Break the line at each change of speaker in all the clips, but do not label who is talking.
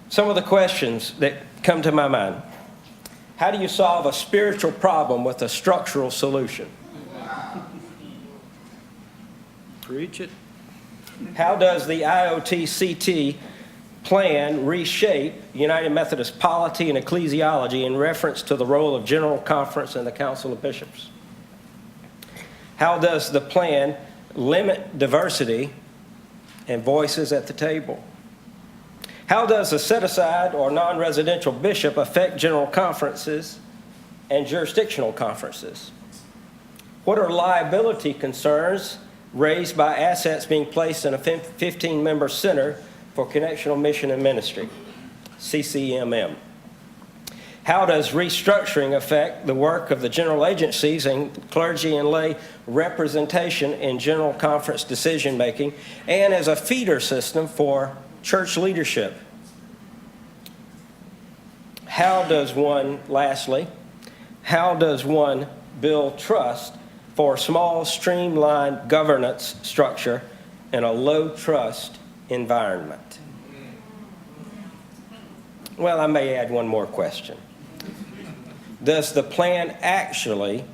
Some of the questions that come to my mind. How do you solve a spiritual problem with a structural solution?
Preach it.
How does the IOTCT plan reshape United Methodist polity and ecclesiology in reference to the role of General Conference and the Council of Bishops? How does the plan limit diversity and voices at the table? How does a set-aside or non-residential bishop affect general conferences and jurisdictional conferences? What are liability concerns raised by assets being placed in a 15-member Center for Connectional Mission and Ministry, CCMM? How does restructuring affect the work of the general agencies and clergy and lay representation in general conference decision-making and as a feeder system for church leadership? Lastly, how does one build trust for a small, streamlined governance structure in a low-trust environment? Well, I may add one more question. Does the plan actually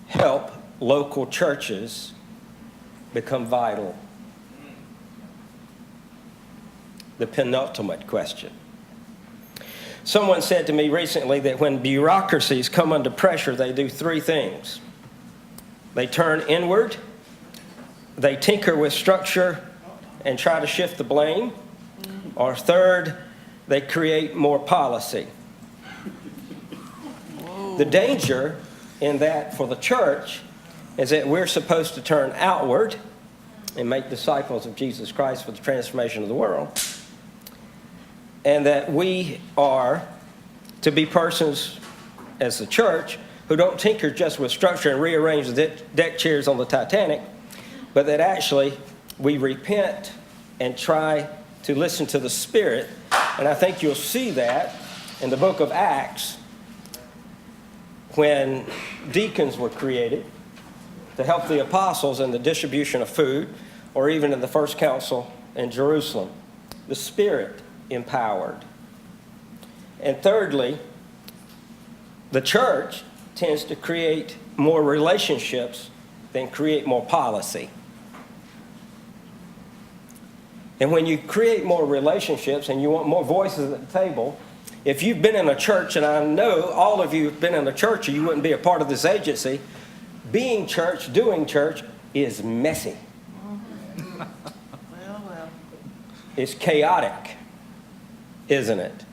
help local churches become vital? The penultimate question. Someone said to me recently that when bureaucracies come under pressure, they do three things. They turn inward, they tinker with structure and try to shift the blame, or third, they create more policy. The danger in that for the church is that we're supposed to turn outward and make disciples of Jesus Christ for the transformation of the world, and that we are to be persons as the church who don't tinker just with structure and rearrange the deck chairs on the Titanic, but that actually we repent and try to listen to the Spirit. And I think you'll see that in the book of Acts when deacons were created to help the apostles in the distribution of food, or even in the first council in Jerusalem. The Spirit empowered. And thirdly, the church tends to create more relationships than create more policy. And when you create more relationships and you want more voices at the table, if you've been in a church, and I know all of you have been in a church or you wouldn't be a part of this agency, being church, doing church is messy. It's chaotic, isn't it?